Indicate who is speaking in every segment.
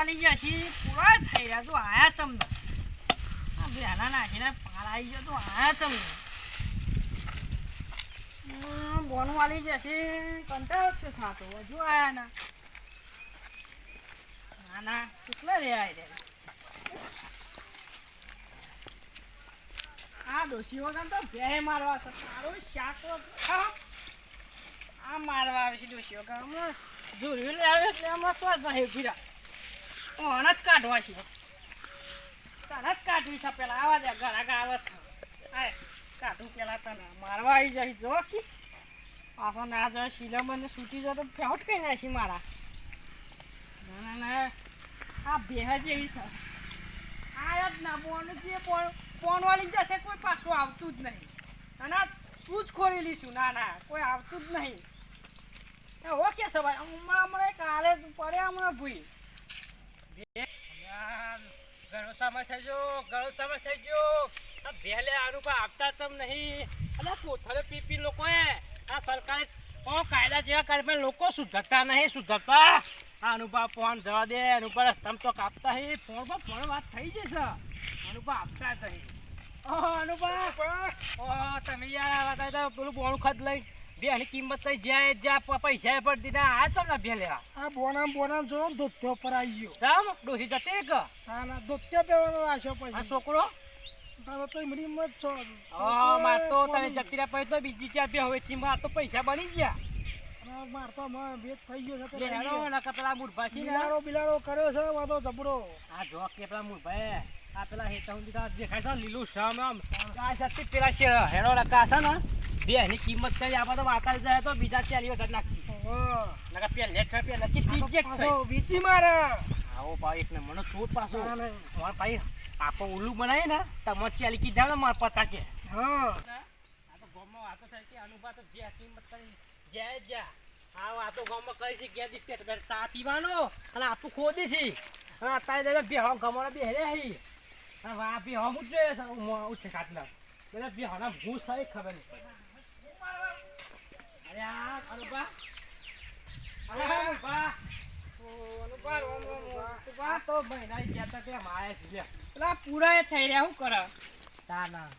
Speaker 1: વાલી ગયા છે પૂરા થઈ રહ્યા તો આયા ચમ આ બેના નાખીને પાર આવી ગયો તો આયા ચમ બોન વાલી જશે કંટાળો છે સાતો હજુ આયા ના ના ના કેટલા રે આય રે આ ડોશી વગર તો બે મારવા છે તારો શાક આ મારવા આવે છે ડોશી વગર હમણાં જોયું આવે એટલે હમણાં સ્વાદ નહીં ફીરા ઓન જ કાઢવા છે તને જ કાઢવી છે પેલા આવા દે ઘરાક આવે છે આય કાઢું પેલા તને મારવા આવી જાય જો કે પાછો ના જાય શીલમને સૂટી જાય તો ફેવટ કઈ નાખી મારા ના ના આ બેહ જેવી છે આ જ ના બોન જે ફોન વાળી જશે કોઈ પાછું આવતું જ નહીં અને તું જ ખોરી લઈશું ના ના કોઈ આવતું જ નહીં ઓકે છે ભાઈ હમણાં કાલે પડે હમણાં ભૂઈ ઘણો સમય થઈ ગયો આ ભેલે આનું કોઈ આપતા ચમ નહીં અને કોથળે પીપી લોકોએ આ સરકારે કાયદા જેવા કરે લોકો સુધરતા નહીં સુધરતા અનુભવ ફોન જવા દે અનુભવ રસ્તામાં તો કાપતા હે ફોન પર ફોન વાત થઈ જશે અનુભવ આપતા જ નહીં અનુભવ તમે યાર પેલું બોણું ખત લઈ બેની કિંમત થઈ જાય જ્યાં પૈસા પડતી ના આ ચાલ બે લેવા
Speaker 2: આ બોનામ જો દોત્યો પર આવી ગયો
Speaker 1: જામ ડોસી જતે કે
Speaker 2: હા ના દોત્યો પેવાનો રાખ્યો પછી
Speaker 1: આ છોકરો
Speaker 2: તમે તો મરી મત છો
Speaker 1: માર તો તમે જતી રહ્યા પછી તો બીજી ચાર બે હવે ચીમા તો પૈસા બની ગયા
Speaker 2: માર તો ભેદ થઈ ગયો છે
Speaker 1: લે હેડો ના કપડા મૂરભાસી
Speaker 2: બિલાડો કર્યો છે વાતો જબરો
Speaker 1: આ જો કે પેલા મૂરભાઈ આ પેલા હેતા હું દેખાય છે લીલું શામ આમ આ સતી પેલા શેર હેડો લકા છે ને બેની કિંમત થઈ આપણે તો વાતાલ જાય તો બીજા 40 વધારે નાખી નકા પેલે છે પેલે કે ટીજેક છે
Speaker 2: વીચી મારે
Speaker 1: આવો ભાઈ એક ને મને ચોટ પાછો માર ભાઈ આપો ઉલ્લુ બનાય ને તો મત 40 કીધા ને માર 50 કે હા આ તો ગોમમાં વાતો થાય કે અનુભવ તો જે કિંમત કરી જાય જા આ વાતો ગોમમાં કહી છે કે દી પેટ બેર ચા પીવાનો અને આપું ખોદી છે અને અત્યારે બે હમ ગમોડા બે રે હી અને વા બે હમ ઉઠે ઉઠે કાટલા પેલા બે હના ભૂ સાઈ ખબર નહીં પડે અરે આ અનુભવ અરે અનુભવ તો મહિના ગયા તા કે માયા છે પેલા પૂરા થઈ રહ્યા શું કરે ના ના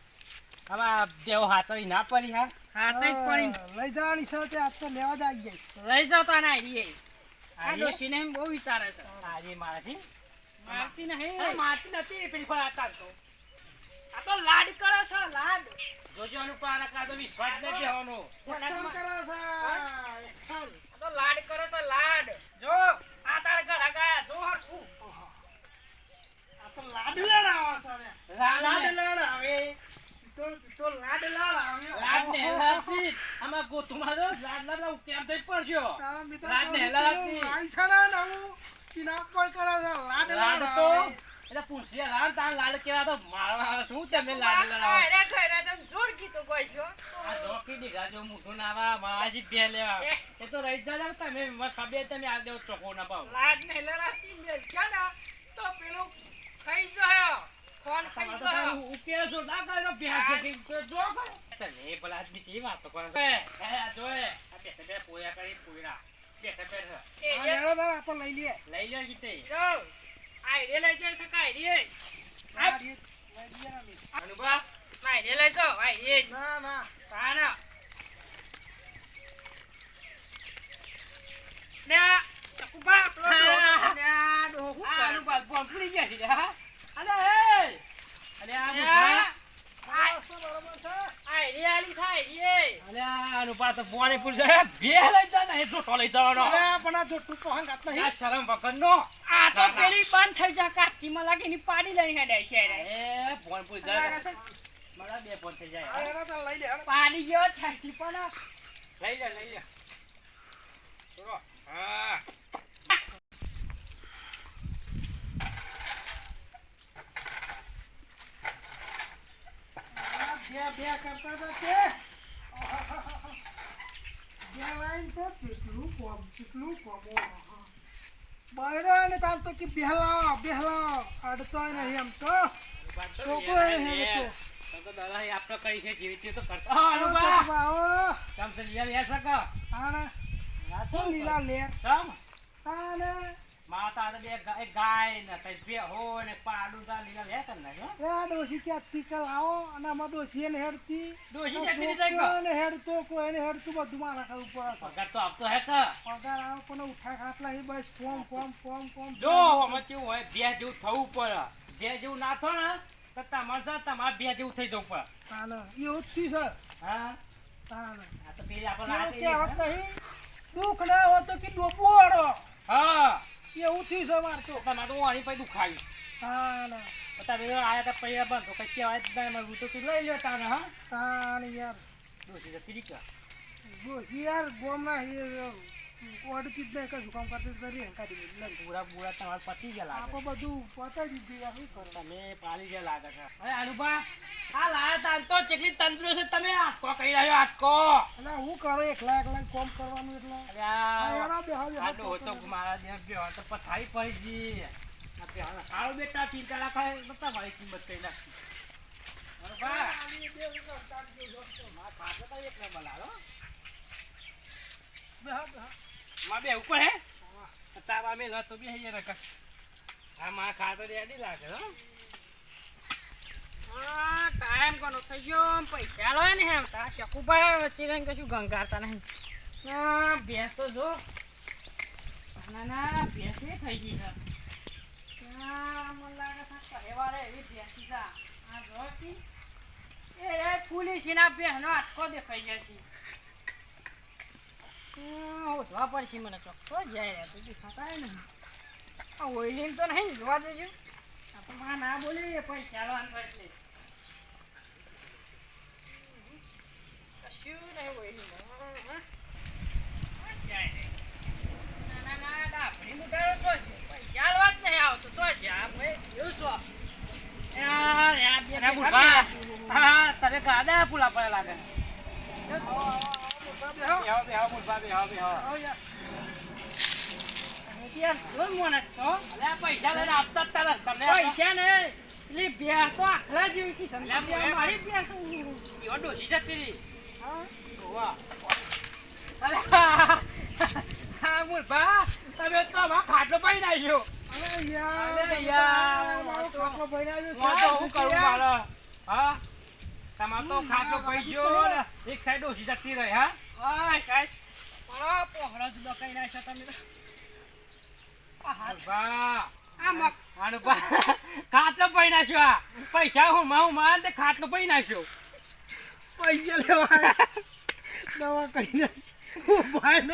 Speaker 1: હવે દેવ હાથો ના પડી હા હાથે જ પડી
Speaker 2: લઈ જવાની છે તે આજ તો લેવા જ આવી જાય
Speaker 1: લઈ જાવ તો ના આવી આ ડોશીને બહુ વિચારે છે આજે મારાથી મારતી નહીં મારતી નથી પેલી પર આતા તો આ તો લાડ કરે છે લાડ જોજો અનુપ આના કાદો વિશ્વાસ ન દેવાનો
Speaker 2: એક્શન કરે છે એક્શન
Speaker 1: આ તો લાડ કરે છે લાડ જો આ તાર ઘર આગા જો હરખું
Speaker 2: આ તો લાડ લડાવા છે
Speaker 1: લાડ
Speaker 2: લડાવે તો લાડ લડાવે
Speaker 1: લાડ ને હેલાતી આમાં ગોતુમાં જો લાડ કેમ થઈ પડ્યો લાડ ને હેલાતી
Speaker 2: આઈસાના નાવું કિના પર કરે છે લાડ
Speaker 1: તો એટલે પૂછ્યા લાડ તાર લાડ કેવા તો મારવા શું તમે લાડ લડાવો અરે ખરા તમે જોર કીધું કોઈ છો આ જોકી દીગા જો મુઠું નાવા માજી બે લેવા એ તો રહી જા તમે ખબર તમે આ દેવ ચોકો ના પાવ લાડ ને લડાતી મેલ છે ને તો પેલું ખાઈ જયો કોણ ખાઈ જયો ઉકે જો ના કરો બે કે જો કરો તને ભલા બીજી વાતો કરે હે જોએ આ બે પોયા કરી પોયરા બે
Speaker 2: આ લેડો દા આપણ લઈ લે
Speaker 1: કીતે જો આઈ રે લઈ જઈ શકાય રે
Speaker 2: આ લઈ લે ના મે
Speaker 1: અનુભવ આઈ રે લઈ જાઓ આઈ રે
Speaker 2: ના
Speaker 1: સાના ને ચકુબા આપણો ને ડોહુ અનુભવ બોલ પડી ગયા છે હા અલે એ અલે આ બરોબર છે આઈ રે આલી સાઈ રે અલે અનુભવ તો બોને પૂર જાય બે લઈ જા ને જોટો લઈ જવાનો
Speaker 2: અરે પણ આ જોટું પહોંચ ગાત નહીં
Speaker 1: આ શરમ વગરનો આ તો પેલી બંધ થઈ જા કાટકીમાં લાગીને પાડી લઈને હેડે છે એ બોન પૂર જાય મારા બે બોન થઈ જાય
Speaker 2: આ તો લઈ લે
Speaker 1: પાડી ગયો થાસી પણ લઈ લે ચલો હા
Speaker 2: બે કરતા તો તે બે લાઈન તો કેટલું કોમ બૈરો ને તાર તો કે બેહલા અડતો નહીં એમ તો છોકરો નહીં
Speaker 1: તો દાદા આપણે કઈ છે જીવિત તો કરતા અનુભવ ચમ સે યાર સકા
Speaker 2: આના
Speaker 1: રાતો
Speaker 2: લીલા લે
Speaker 1: ચમ
Speaker 2: આને
Speaker 1: માતા તો એક ગાય ને કઈ ભેહો ને પાડું તા લીલા લે કર નાખ્યો
Speaker 2: રે આ ડોશી ક્યાંથી કલ આવો અને આમાં ડોશી એને હેડતી
Speaker 1: ડોશી છે તેરી જાય
Speaker 2: એને હેડતો કોઈને હેડતું બધું મારા ખાવ ઉપર
Speaker 1: પગાર તો આપતો હે કે
Speaker 2: પગાર આવો પણ ઉઠા ખાટલા એ બસ ફોમ
Speaker 1: જો અમે કેવું હોય બે જેવું થવું પડે બે જેવું ના થો ને તો તમારે બે જેવું થઈ જવું પડે
Speaker 2: તાને એવું જ થયું છે
Speaker 1: હા
Speaker 2: તાને
Speaker 1: આ તો પેલી આપણે
Speaker 2: એવું
Speaker 1: રાતે
Speaker 2: કહેવત નહીં દુઃખ ના હોય તો કે ડોબો વાળો
Speaker 1: હા
Speaker 2: એવું થયું છે માર તો
Speaker 1: તમારે તો વાણી પછી દુખાયું
Speaker 2: તાને
Speaker 1: તમે આયા તા પૈયા બંધ તો કઈ કહેવાય જ નહીં હું તો તું લઈ લ્યો તાને હા
Speaker 2: તાને યાર
Speaker 1: ડોશી જતી રહી કે
Speaker 2: ડોશી યાર ગોમના ઓડતી જ નહીં કશું કામ કરતી કરી કાઢી લઈ
Speaker 1: પૂરા તમારે પતી ગયા લાગે
Speaker 2: આપણે બધું પતાવી દીધું યાર શું કરો
Speaker 1: તમે પાલી ગયા લાગે છે અરે અનુભા આ લાયા તાર તો કેટલી તંદુરસ્ત તમે આટકો કહી રહ્યો આટકો
Speaker 2: એટલે હું કરો એકલા કોમ કરવાનું એટલે
Speaker 1: અરે આ
Speaker 2: યાર બેહાવ
Speaker 1: આડો તો મારા દેહ બેહો તો પથારી પડી ગઈ આ બેહો હારો બેટા ચિંતા રાખે બતા મારી કિંમત કઈ નાખી અનુભા મારા ખાતે તો એક નંબર લાલો માં બે ઉપર હે ચાવા મે લો તો બે હે રખ આ માં ખાતો રેડી લાગે હો હા ટાઈમ કોનો થઈ ગયો પૈસા લો ને એમ તા શકુભાઈ વચ્ચે રહીને કશું ગંગારતા નહીં ના ભેંસ તો જો ના ભેંસ એ થઈ ગઈ છે મને લાગે છે કહેવારે એવી ભેંસી છે આ જો કી એ પુલીસના બહેનો આટકો દેખાઈ ગયા છે ઉઠવા પડશે મને ચોખ્ખો જાય રે તું ખાતા ને આ ઓઈલિંગ તો નહીં જોવા દેજો આપણે ના બોલીએ પૈસા લાવવાનું એટલે કશું નહીં ઓઈલિંગ ના ડાફડી મુટાડો તો છે પૈસા લાવવા જ નહીં આવતો તો જા ભાઈ એવું છો હા તમે ગાડા પુલા પડે લાગે પૈસા લઈને આપતા જ તરસ તમને પૈસા ને એટલે બે તો આખલા જેવી થી સમજા મારી ભેંસ એવો ડોસી જતી રહી અરે હા મુરભા તમે તો આમાં ખાટલો પાઈ નાખ્યો હું કરું મારો હા તમારે તો ખાટલો પડી ગયો ને એક સાઈડ ઓછી જતી રહી હા ઓય સાઈડ પોહળો જુદો કઈ નાખ્યો તમે ખાટલો પડી નાખ્યો પૈસા હું માન તે ખાટલો પડી નાખ્યો
Speaker 2: પૈસા લેવા દવા કરીને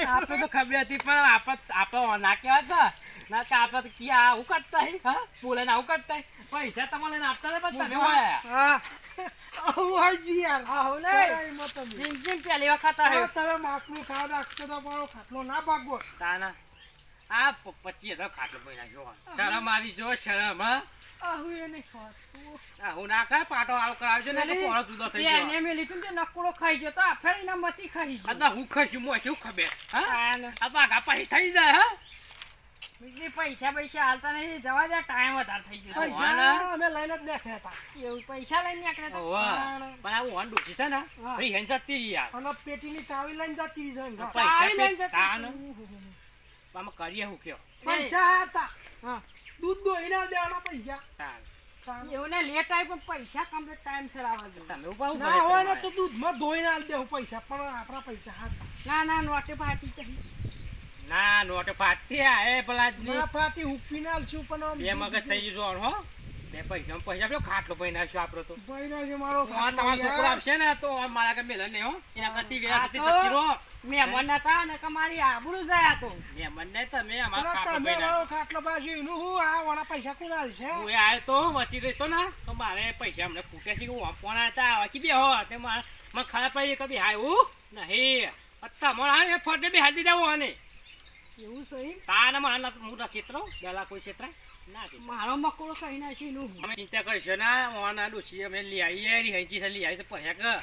Speaker 1: આપણે તો ખબર હતી પણ આપણે ના કહેવાય ના કે આપણે તો ક્યાં આવું કરતા હે હા બોલે આવું કરતા પૈસા તમારે લઈને આપતા હતા પણ તમે હા પહેલી વખત
Speaker 2: તમે માટલું ખાવા રાખતો તો મારો ખાટલો ના ભાગવો
Speaker 1: તાના આ 25,000 ખાટલો પડી નાખ્યો શરમ આવી જો શરમ હા હું ના ખાય પાટો આવ કરાવજો ને તો પોળો જુદો થઈ ગયો એને મે લીધું તે નકળો ખાઈ ગયો તો આ ફેરી ના મતી ખાઈ ગયો આ હું ખાઈ મો કેવું ખબર હા આ બાગા પાછી થઈ જાય હા બીજી પૈસા હાલતા નહીં જવા દે ટાઈમ વધારે થઈ ગયો
Speaker 2: પૈસા અમે લઈને જ નાખ્યા હતા
Speaker 1: એવું પૈસા લઈને નાખ્યા હતા પણ આ વન ડૂચી છે ને ભાઈ હેન જતી યાર
Speaker 2: અને પેટીની ચાવી લઈને જતી રહી છે
Speaker 1: પૈસા લઈને જતા આમાં કરીએ હું કયો
Speaker 2: પૈસા હતા હા દૂધ દોઈને દેવાના પૈસા
Speaker 1: એવું ને લેટ આવી પણ પૈસા કમ્પ્લીટ ટાઈમ સર આવવા દે તમે ઉભા
Speaker 2: ના હોય ને તો દૂધમાં ધોઈને આલ દેવું પૈસા પણ આપણા પૈસા હતા
Speaker 1: ના નોટે ફાટી છે ના નોટે ફાટી એ ભલાદની
Speaker 2: ના ફાટી હુકીને આલશું પણ
Speaker 1: બે મગજ થઈ ગયું હો બે પૈસા પેલો ખાટલો પૈ નાખ્યો આપડે તો
Speaker 2: પૈ નાખ્યો મારો
Speaker 1: તમારો છોકરો આવશે ને તો મારા કે મેલન ને હો એના પ્રતિ વ્યસ્ત હતી રો મહેમાન હતા ને તમારી આબરૂ જાય તો મહેમાન ને તમે અમાર ખાટલો પૈ નાખ્યો
Speaker 2: ખાટલો બાજુ એનું હું આ વાળા પૈસા કોણ આલશે
Speaker 1: હું આયો તો વચી ગયો તો ને તો મારે પૈસા અમને ફૂટે છે કે હું ફોન આતા વાકી બે હો તે મને ખાવા પડી કભી આયું નહીં તમારા એ ફોટે બી હાલી દેવો આને એવું સહી તાને મારા મોટા ક્ષેત્રો ગલા કોઈ ક્ષેત્ર ના મારો મકોડો કઈ નાખી નું અમે ચિંતા કરીશું ના મોના ડોસી અમે લઈ આવીએ રી હંચી છે લઈ આવી તો પૈસા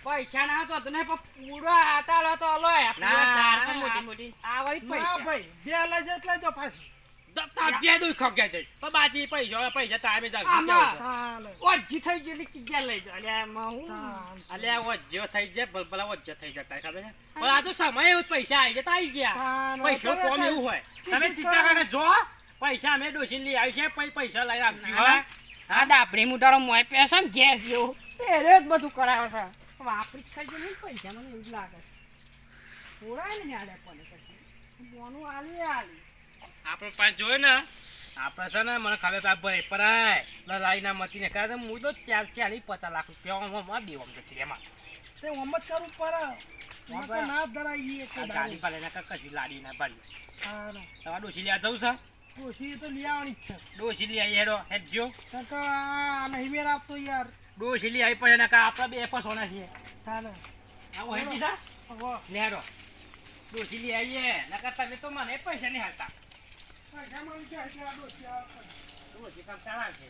Speaker 1: પૈસા ના તો ને પૂરો આતા તો લો ના મોટી મોટી આ વાળી પૈસા
Speaker 2: ભાઈ બે લઈ જેટલા જો પાછી
Speaker 3: તાપ દુઈ ખોગ્યા છે પણ બાજી પૈસા ટાઈમે જ
Speaker 1: આમાં.
Speaker 2: તાલે
Speaker 1: ઓજી થઈ ગયેલી જગ્યા લઈ જાઓ. અલ્યા એમાં હું
Speaker 3: અલ્યા વજ્જો થઈ જાય ભલા વજ્જો થઈ જતા ખબર છે પણ આ તો સમય એવું પૈસા આવી જતા આવી ગયા
Speaker 2: તાલે
Speaker 3: પૈસો કોમ એવું હોય તમે ચિંતા કરે જો પૈસા અમે ડોસી લઈ આવી છે પછી પૈસા લઈ આપશું
Speaker 1: હા. આ ડાબરી મુટારો મોય પેસે ને ગેસ જેવું એ જ બધું કરાવે છે વાપરી જ ખાઈ ગયું ને પૈસા મને એવું જ લાગે છે થોડાય ને આડે પડે પછી બોનું આલી
Speaker 3: આપણે પાંચ જોયું ને આપણે છે ને મને ખબર પા ભાઈ પરાય લડાઈના મતીને કહે છે હું તો 40-50 લાખ રૂપિયા દેવા જતી એમાં
Speaker 2: તે ઓમ જ કરવું પડે નકર ના ધરાઈ
Speaker 3: આ ગાડી પર એને કશું લાડી ના પાડી
Speaker 2: તાલે
Speaker 3: તમારે ડોસી લેવા જવું છે
Speaker 2: ડોશી તો લઈ આવવાની જ છે
Speaker 3: ડોસી લઈ આવી હેડો હેડજો
Speaker 2: કાકા આ નહીં મેર આપતો યાર
Speaker 3: ડોસી લઈ આવી પછી એના આપણે બે પસોના છીએ
Speaker 2: તાલે
Speaker 3: આવો હેડી સા
Speaker 2: હવે
Speaker 3: લેડો ડોસી લઈ આવીએ નકર તમે તો મને પૈસા નહીં હાલતા
Speaker 2: પૈસા મળી જાય એટલે આ ડોશી આવે.
Speaker 3: ડોસી કામ સારા છે